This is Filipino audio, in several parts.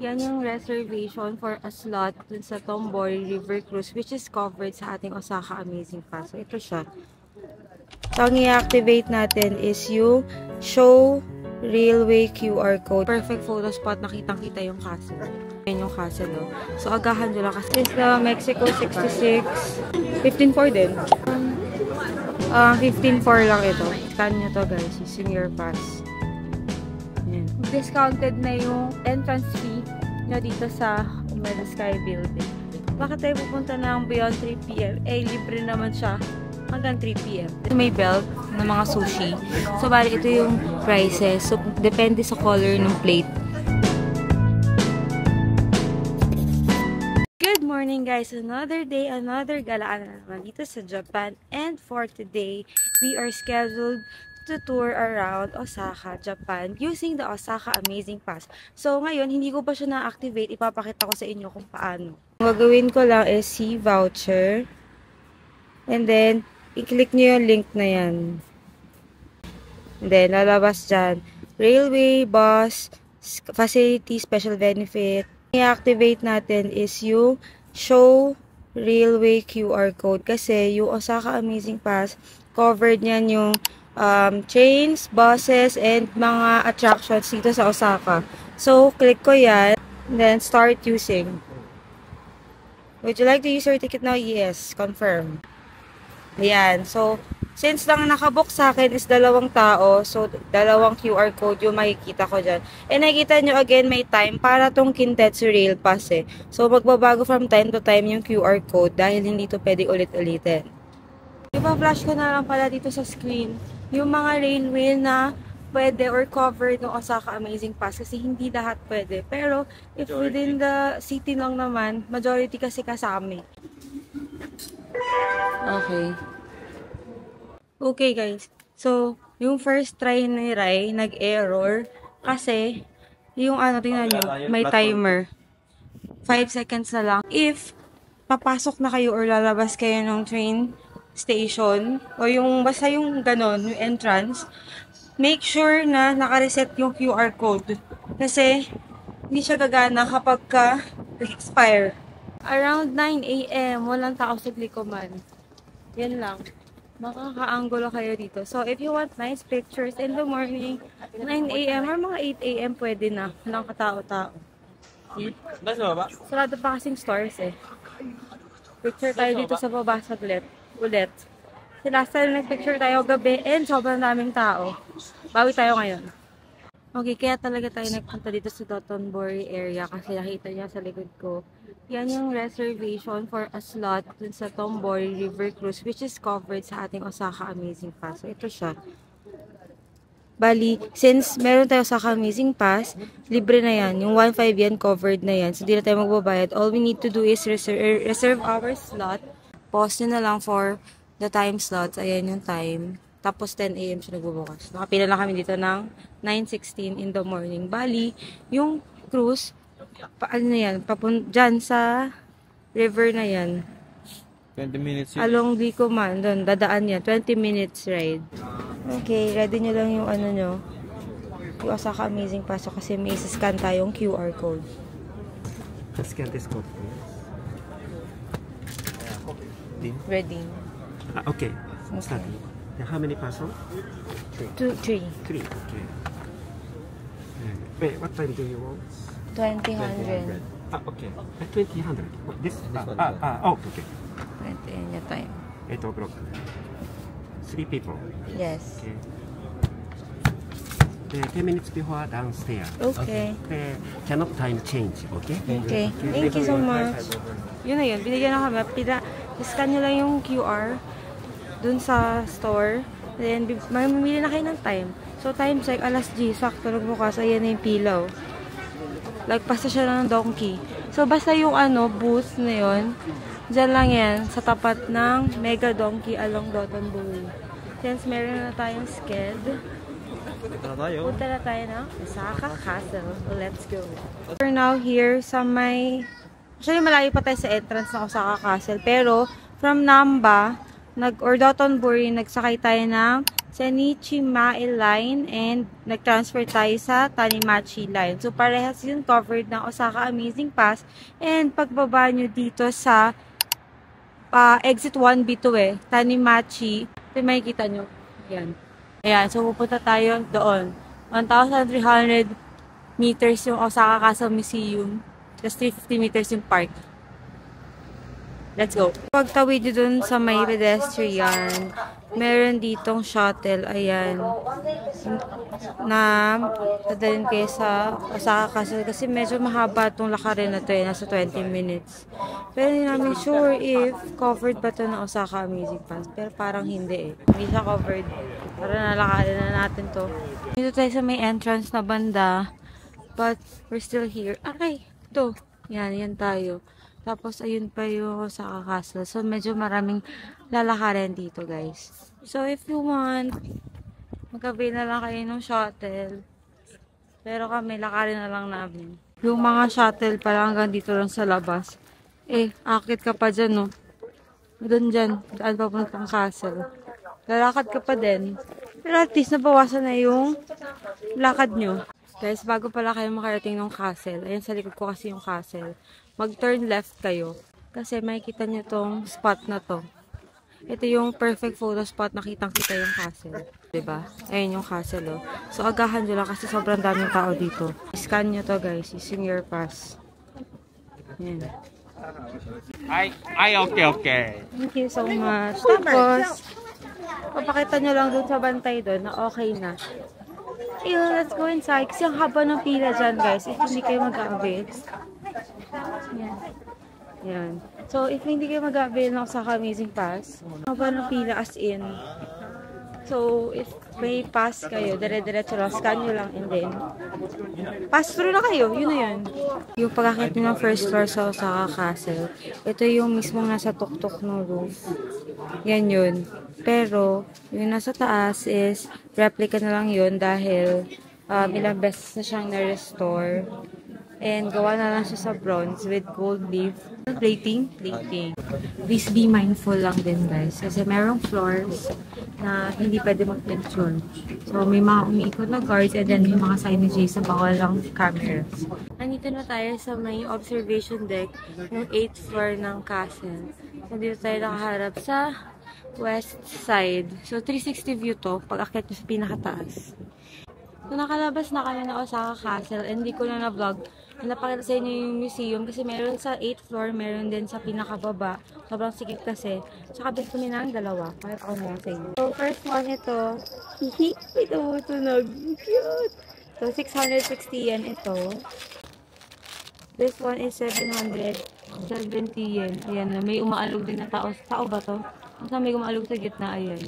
Yan yung reservation for a slot dun sa Tombori River Cruise which is covered sa ating Osaka Amazing Pass. So, ito siya. So, ang i-activate natin is yung Show Railway QR Code. Perfect photo spot. Nakitang-kita yung castle. Yan yung castle, no? So, agahan nyo lang. Kasi is the Mexico 66. 15.4 din. 15.4 lang ito. Scan nyo to, guys. Using your pass. Yan. Discounted na yung entrance fee nyo dito sa Umeda Sky Building. Bakit tayo pupunta ng beyond 3 PM? Eh, libre naman siya hanggang 3 PM. May belt ng mga sushi. So, bali, ito yung prices. So, depende sa color ng plate. Good morning, guys. Another day, another galaan na naman dito sa Japan. And for today, we are scheduled to tour around Osaka, Japan using the Osaka Amazing Pass. So, ngayon, hindi ko pa siya na-activate. Ipapakita ko sa inyo kung paano. Ang gagawin ko lang is see voucher. And then, i-click nyo yung link na yan. And then, lalabas dyan. Railway, bus, facility, special benefit. I-activate natin is yung Show Railway QR Code. Kasi yung Osaka Amazing Pass, covered niyan yung trains, buses, and mga attractions dito sa Osaka. So, click ko yan. Then, start using. Would you like to use your ticket now? Yes. Confirm. Ayan. So, since lang nakabook sa akin is 2 tao, so, 2 QR code yung makikita ko dyan. And nakikita nyo again, may time para tong Kintetsu Rail Pass eh. So, magbabago from time to time yung QR code dahil hindi to pwede ulit-ulitin. Ipa-flash ko na lang pala dito sa screen yung mga railway na pwede or covered ng Osaka Amazing Pass kasi hindi lahat pwede. Pero, if within the city lang naman, majority kasi kasama. Okay. Okay, guys. So, yung first try ni Rai, nag-error kasi yung tingnan nyo, may timer. 5 seconds na lang. If papasok na kayo or lalabas kayo ng train station o yung basta yung ganon, yung entrance, make sure na naka-reset yung QR code kasi hindi siya gagana kapag expire. Around 9 AM, walang tao sa Glicoman. Yan lang. Makaka-angulo kayo dito. So, if you want nice pictures in the morning, 9 AM or mga 8 AM, pwede na. Walang katao-tao. Sarado pa kasing stores eh. Picture tayo dito sa baba saglit. Ulit. Last time nag-picture tayo gabi and sobrang daming tao. Bawi tayo ngayon. Okay, kaya talaga tayo nagpunta dito sa Dotonbori area kasi nakita niya sa likod ko. Yan yung reservation for a slot dun sa Tombori River Cruise which is covered sa ating Osaka Amazing Pass. So, ito siya. Bali, since meron tayo Osaka Amazing Pass, libre na yan. Yung 1.5 yan, covered na yan. So, di na tayo magbabayad. All we need to do is reserve our slot. Pause nyo na lang for the time slots. Ayan yung time. Tapos 10 AM siya nagbubukas. Nakapila na kami dito ng 9:16 in the morning. Bali, yung cruise, ano na yan, dyan sa river na yan. 20 minutes yun. Along Glicoman, doon, dadaan yan. 20 minutes ride. Okay, ready nyo lang yung nyo. Yung Osaka Amazing Pass kasi may scan tayong QR code. Scan this code, please. Ready. Okay. Start. How many person? 3. 3. Okay. Wait, what time do you want? 2000. Okay. 2000. This one. Okay. 20 yung time. 8 o'clock. 3 people. Yes. Okay. 10 minutes before downstairs. Okay. Cannot time change, okay? Okay. Thank you so much. Yun na yun. Binigyan na kami. Scan nyo lang yung QR dun sa store. Then, mamimili na kayo ng time. So, time check, alas G. Sakto nagbukas. Ayan na yung pilaw. Lagpas na siya ng donkey. So, basta yung booth na yun, dyan lang yan, sa tapat ng Mega Donkey along Dotonbori. Since meron na tayong sked, punta na tayo ng Osaka Castle. Let's go. We're now here sa actually, malayo pa tayo sa entrance ng Osaka Castle. Pero, from Namba, or Dotonbori, nagsakay tayo ng Senichimae Line and nag-transfer tayo sa Tanimachi Line. So, parehas yun covered ng Osaka Amazing Pass. And pagbaba nyo dito sa exit 1B2 Tanimachi. Ito may kita nyo. Ayan. Ayan. So, pupunta tayo doon. 1,300 meters yung Osaka Castle Museum. Just 350 meters yung park. Let's go. Pagtawid nyo dun sa may pedestrian, meron ditong shuttle, ayan, na dadalhin kayo sa Osaka Castle kasi medyo mahaba itong lakarin na ito nasa 20 minutes. Pero hindi namin sure if covered ba ito ng Osaka Amazing Pass. Pero parang hindi Hindi siya covered. Para nalakarin na natin to. Dito tayo sa may entrance na banda. But we're still here. Okay, ito. Yan tayo. Tapos, ayun pa yung Osaka Castle. So, medyo maraming lalakarin dito, guys. So, if you want, mag-avail na lang kayo ng shuttle. Pero kami, lakarin na lang namin. Yung mga shuttle pala hanggang dito lang sa labas. Akit ka pa dyan, no? Doon dyan. Daan pa puntang castle. Lalakad ka pa din. Pero at least, nabawasan na yung lakad nyo. Guys, bago pala kayo makarating ng castle, ayan sa likod ko kasi yung castle, mag-turn left kayo. Kasi makikita nyo tong spot na to. Ito yung perfect photo spot na kitang-kita yung castle. Diba? Ayan yung castle, oh. So, agahan nyo lang kasi sobrang daming tao dito. Scan nyo to, guys, using your pass. Ayan. Okay. Thank you so much. Tapos, papakita nyo lang dun sa bantay dun na okay na. Ayun, let's go inside. Kasi ang haba ng pila dyan, guys. If hindi kayo mag-avail. Yan. So, if hindi kayo mag-avail ng Osaka Amazing Pass, haba ng pila as in. So, if may pass kayo, dire-diretso lang, scan nyo lang and then pass through na kayo. Yun na yun. Yung pagkakit nyo ng first floor sa Osaka Castle, ito yung mismong nasa tuktok ng roof. Yan yun. Pero, yung nasa taas is replica na lang yun dahil ilang beses na siyang na-restore. And gawa na lang siya sa bronze with gold leaf. Plating. Please be mindful lang din, guys. Kasi merong floors na hindi pwede mag-picture. So, may mga umiikot na guards and then may mga signages na bawal lang cameras. Nandito na tayo sa may observation deck, yung 8th floor ng castle. Nandito tayo nakaharap sa west side. So, 360 view to, pag akit nyo sa pinakataas. So, nakalabas na kami ng Osaka Castle and hindi ko na na-vlog. Napakita sa inyo yung museum kasi meron sa 8th floor, meron din sa pinakababa. Sobrang sikip kasi. So, kabit kami ng dalawa. Pakita ko na lang sa inyo. So, first one ito. Hihi! Ito, tunog. Cute! So, 660 yen ito. This one is 770 yen. Ayan na. May umaalog din na tao. Tao ba to? Basta may umaalog sa gitna. Ayan.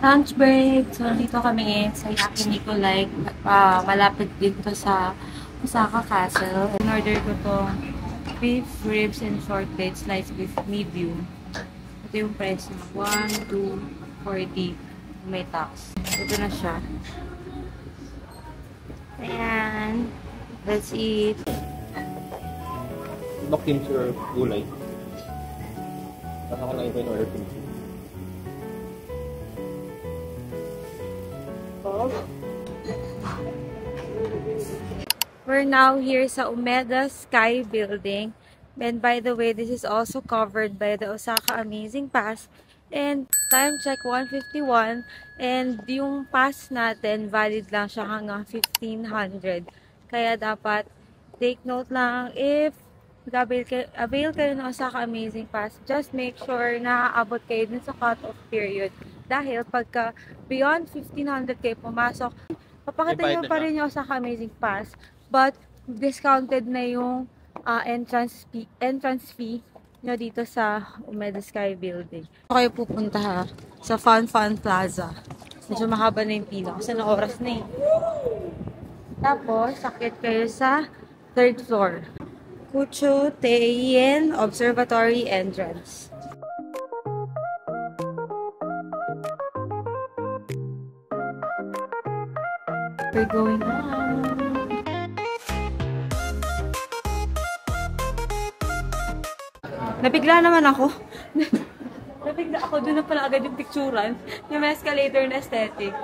Lunch break. So, dito kami sa Yakiniku like malapit dito sa Osaka Castle. In order ko to beef, ribs, and short plate sliced beef medium. Ito yung price na 1, 2, 40. May tax. Ito na siya. Ayan. Let's eat. Look into your gulay. Baka ko lang ito in order kimchi. We're now here sa Umeda Sky Building. And by the way, this is also covered by the Osaka Amazing Pass. And time check 1:51. And yung pass natin, valid lang siya hanggang 1500. Kaya dapat take note lang if avail kayo ng Osaka Amazing Pass, just make sure na aabot kayo dun sa cut-off period. Dahil pagka beyond 1500 kayo pumasok, papakita nyo pa rin yung Osaka Amazing Pass. But, discounted na yung entrance fee nyo dito sa Umeda Sky Building. Kayo pupunta ha, sa Fun Plaza. Medyo mahaba na yung pila kasi na oras na eh. Tapos, sakit kayo sa 3rd floor. Kucho Teien Observatory entrance. We're going on. Nabigla naman ako. Nabigla ako, doon na pala agad yung picturean. Yung escalator na aesthetic.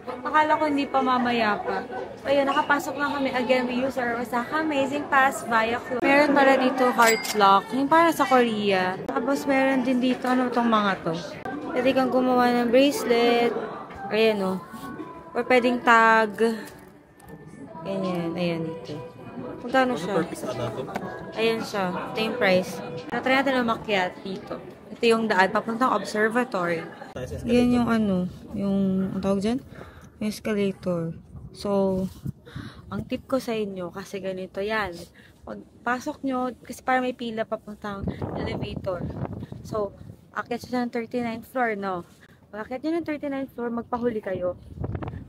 Akala ko hindi pa mamaya pa. So, ayun, nakapasok na kami. Again, we use our Osaka Amazing Pass via Klook. Meron pala dito heart lock. Yung para sa Korea. Tapos, meron din dito, ano itong mga to. Pwede kang gumawa ng bracelet. Ayan, o. Or pwedeng tag. Ganyan. Ayan, ito. Magkano siya? Ayan siya. Ito yung price. Try natin umakyat dito. Ito yung daan. Papuntang observatory. Yan yung ano. Yung, ang tawag dyan? Yung escalator. So, ang tip ko sa inyo, kasi ganito yan. Pagpasok nyo, kasi para may pila papuntang elevator. So, akyat siya ng 39th floor, no? Pag akyat nyo ng 39th floor, magpahuli kayo.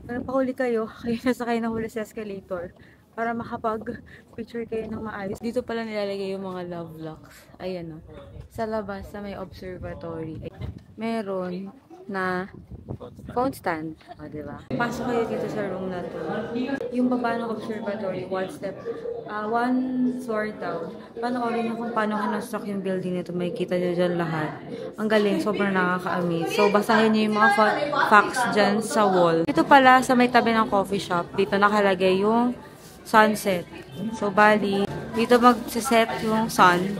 Pag nagpahuli kayo, kayo nasakay na huli sa escalator. Para makapag-picture kayo ng maayos. Dito pala nilalagay yung mga love locks. Ayan, no? Sa labas na may observatory. Meron na phone stand. O, diba? Pasok kayo dito sa room na to. Yung baba ng observatory, one floor down. Panoorin nyo kung paano kinonstruct yung building nito. May kita nyo dyan lahat. Ang galing, sobrang nakaka-amaze. So, basahin nyo yung mga facts dyan sa wall. Ito pala, sa may tabi ng coffee shop, dito nakalagay yung sunset. So, bali, dito mag-set yung sun,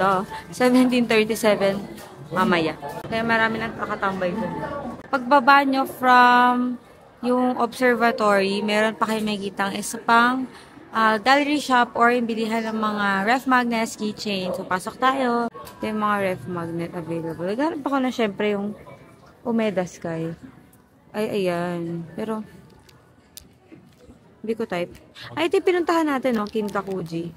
17:37 mamaya. Kaya marami nang kakatambay doon. Pagbaba nyo from yung observatory, meron pa kayo makikitang isa pang gallery shop or yung bilihan ng mga ref magnets, keychain. So, pasok tayo. Ito yung mga ref magnet available. Naghanap ako na syempre yung Umeda Sky. Ay, ayan. Pero, hindi ko type. Ay, ito yung pinuntahan natin, no? Kinkakuji.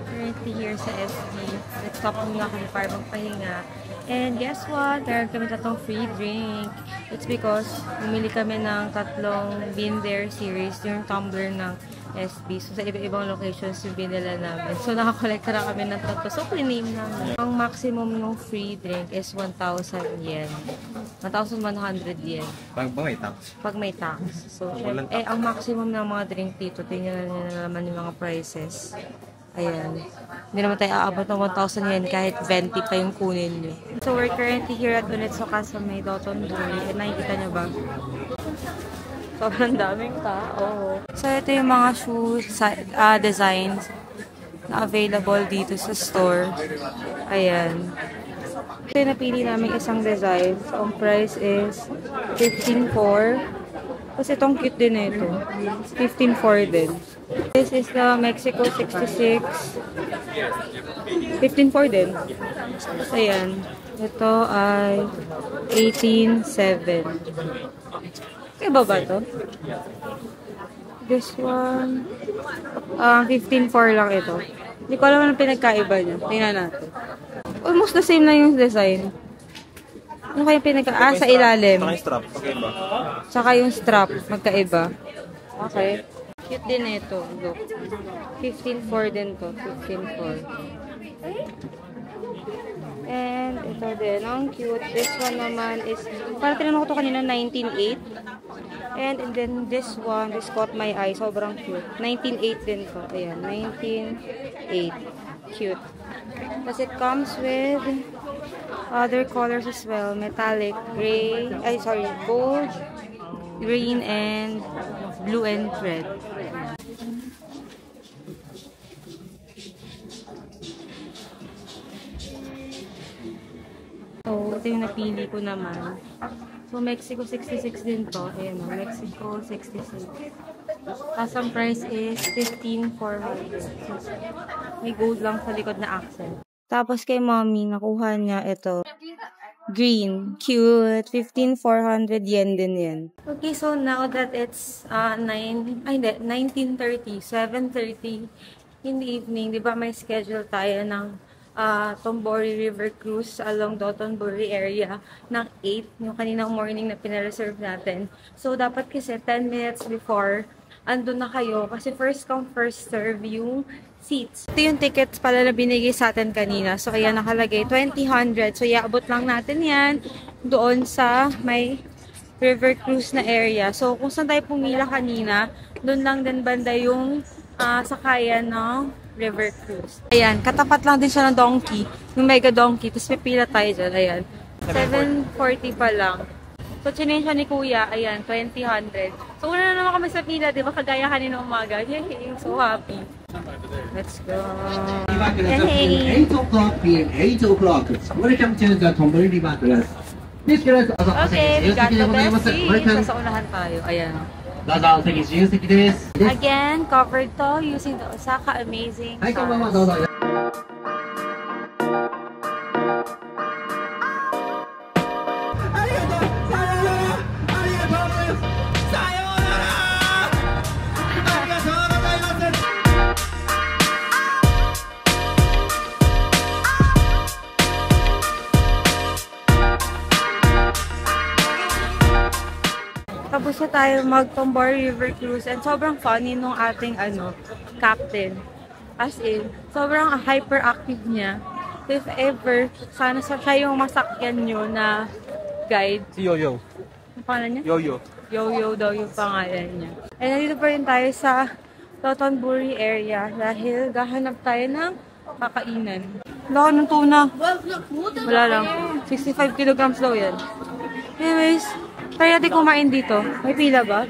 Currently here sa SB. Let's stop muna kami para magpahinga. And guess what? Meron kami tatlong free drink. It's because bumili kami ng tatlong Been There series, yung tumbler ng SB. So, sa iba-ibang locations yung binila namin. So, nakakolekta na kami ng tatlo. So, piname namin. Ang maximum ng free drink is 1,000 yen. 1,100 yen. Pag may tax? Pag may tax. So, ang maximum ng mga drink dito, tingnan na naman yung mga prices. Ayan. Hindi naman tayo aabot ng 1,000 yen kahit 20 pa yung kunin nyo. So, we're currently here at Unetsuka sa may Dotonbori. And nakikita nyo ba? Sobrang daming tao. So, ito yung mga shoes designs na available dito sa store. Ayan. Ito yung napili namin isang design. So, ang price is 15,400. Tapos itong cute din na ito. 15,400 din. This is the Mexico 66. 15,400 din. So, ayan. Ito ay 18,700. Iba ba to? This one, 15,400 lang ito. Hindi ko alam anong pinagkaiba niya. Tingnan natin. Almost the same na yung design. Ano kaya pinagkaiba? Sa ilalim. Saka yung strap. Okay ba? Saka yung strap. Magkaiba. Okay. Cute din ito. Look. 15,400 din to. 15,400. And ito din. Ang cute. This one naman is, parang tinanong ko ito kanina, 19,800. And then this one, this caught my eye. Sobrang cute. 19,800 din to. Ayan. 19,800. Cute. Tapos it comes with other colors as well. Metallic, gray, gold, green, and blue and red. So, ito yung napili ko naman. So, Mexico 66 din to. Ayan o, Mexico 66. Tapos ang price is 15,400. So, may gold lang sa likod na accent. Tapos kay mommy, nakuha niya ito. Green. Cute. 15,400 yen din yan. Okay, so now that it's 19:30, 7:30 in the evening, di ba may schedule tayo ng Tombori River Cruise along Dotonbori area ng 8, yung kaninang morning na pinareserve natin. So, dapat kasi 10 minutes before, andun na kayo kasi first come, first serve yung seats. Ito yung tickets pala na binigay sa atin kanina. So, ayan, nakalagay 2,000. So, iaabot lang natin yan doon sa may river cruise na area. So, kung saan tayo pumila kanina, doon lang din banda yung sakayan ng river cruise. Ayan, katapat lang din siya ng donkey, yung mega donkey. Tapos pipila tayo dyan, ayan. 7:40 pa lang. So, chinin siya ni Kuya. Ayan, 2000. So, una na naman kami sa pila, di ba? Kagaya kanina umaga. Yay, I'm so happy. Let's go. Hey! 8 o'clock p.m. 8 o'clock. Welcome to the Tombol River Glass. Okay, we got the best seat. Nasa unahan tayo. Ayan. Again, covered to using the Osaka Amazing Sauce. Tapos na tayo mag-Tombor River Cruise and sobrang funny nung ating captain. As in, sobrang hyperactive niya. So if ever, sana siya yung masakyan nyo na guide. Si Yoyo. Ang pangalan niya? Yoyo. Yoyo daw yung pangalan niya. And nandito pa rin tayo sa Dotonbori area dahil gahanap tayo ng kakainan. Wala ng tuna. Wala lang. 65 kilograms daw yan. Anyways, try natin kumain dito. May pila ba?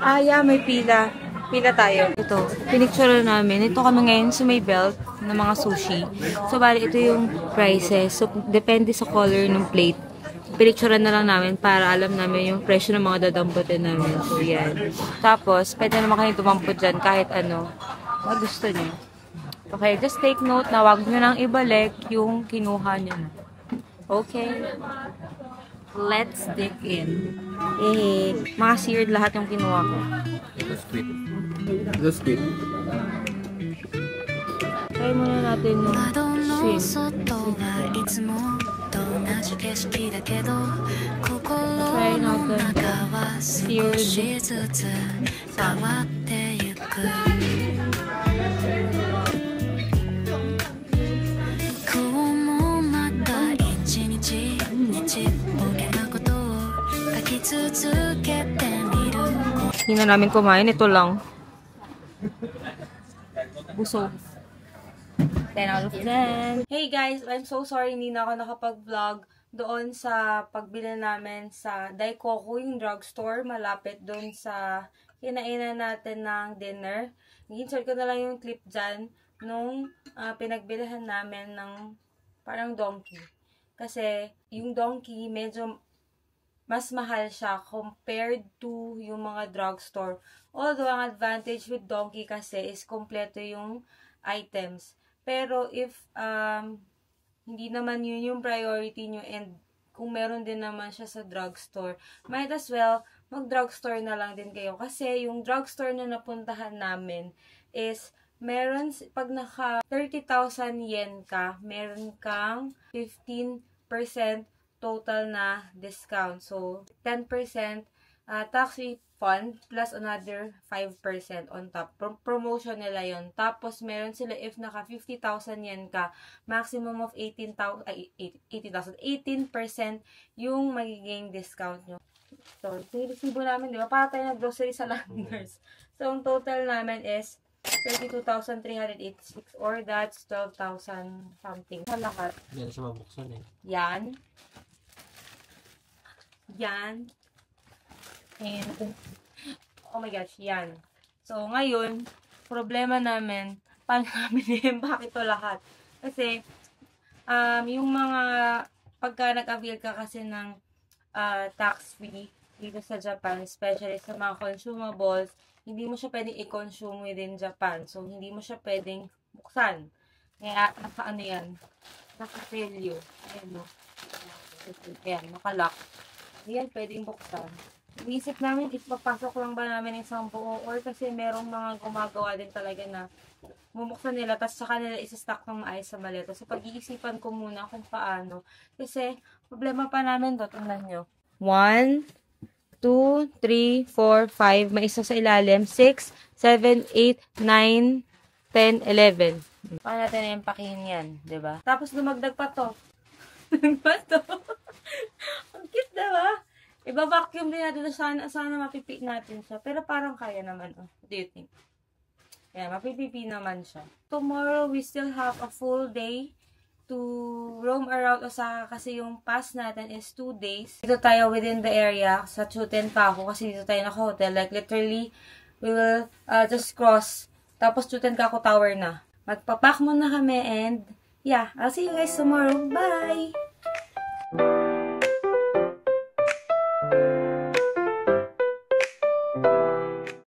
Ah, yeah, may pila. Pila tayo. Ito, pinicture namin. Ito kami ngayon sa may belt ng mga sushi. So, bali, ito yung prices. So, depende sa color ng plate. Pinicture na lang namin para alam namin yung presyo ng mga dadamputin namin. So, yan. Tapos, pwede naman kayo dumampot dyan kahit ano. Mga gusto niyo. Okay, just take note na wag nyo nang ibalik yung kinuha nyo na. Okay. Let's dig in. Eh, mga seared lahat yung kinuha ko. The squid. The squid. Try muna natin yung shrimp. Try natin seared salmon. Hindi na namin kumain. Ito lang. Busog. 10 out of 10. Hey guys, I'm so sorry hindi na ako nakapag-vlog doon sa pagbili namin sa Daikoku, yung drugstore, malapit doon sa kinainan natin ng dinner. Insert ko na lang yung clip dyan nung pinagbilihan namin ng parang donkey. Kasi yung donkey medyo mas mahal siya compared to yung mga drugstore. Although, ang advantage with donkey kasi is kompleto yung items. Pero if hindi naman yun yung priority nyo and kung meron din naman siya sa drugstore, might as well mag-drugstore na lang din kayo. Kasi yung drugstore na napuntahan namin is meron, pag naka 30,000 yen ka, meron kang 15% total na discount. So, 10% tax refund plus another 5% on top. Promotion nila yon. Tapos, meron sila if naka 50,000 yen ka, maximum of 18% yung magiging discount nyo. So, sinisibo namin, di ba? Para tayo nag-grocery sa Landers. So, ang total namin is 32,386 or that's 12,000 something. Sa lahat. Yan siya mabuksan eh. Yan. Yan. And, oh my gosh, yan. So, ngayon, problema namin, paano namin yung bakit ito lahat? Kasi, yung mga, pagka nag-avail ka kasi ng tax-free dito sa Japan, especially sa mga consumables, hindi mo siya pwedeng i-consume within Japan. So, hindi mo siya pwedeng buksan. Kaya, naka-ano yan? Naka-failure. Ayan, no? Ayan, naka-lock. Ayan, pwedeng buksan. Iisip namin, ipapasok lang ba namin isang buo or kasi merong mga gumagawa din talaga na bubuksan nila, tapos saka nila isa-stock ng maayos sa maleta. So, pag-iisipan ko muna kung paano. Kasi, problema pa namin to. Tingnan nyo. 1, 2, 3, 4, 5. May isa sa ilalim. 6, 7, 8, 9, 10, 11. Paano natin na yung pakihin yan? Diba? Tapos, lumagdag pa to. Lumagdag pa to. Ang cute, diba? Iba-vacuum din natin. Sana mapipi natin siya. Pero parang kaya naman. Oh. What do you think? Yeah, mapipipi naman siya. Tomorrow, we still have a full day to roam around Osaka kasi yung pass natin is 2 days. Dito tayo within the area sa Chutenkaku kasi dito tayo naka-hotel. Like literally, we will just cross. Tapos Chutenkaku Tower na. Magpapak muna kami and yeah, I'll see you guys tomorrow. Bye!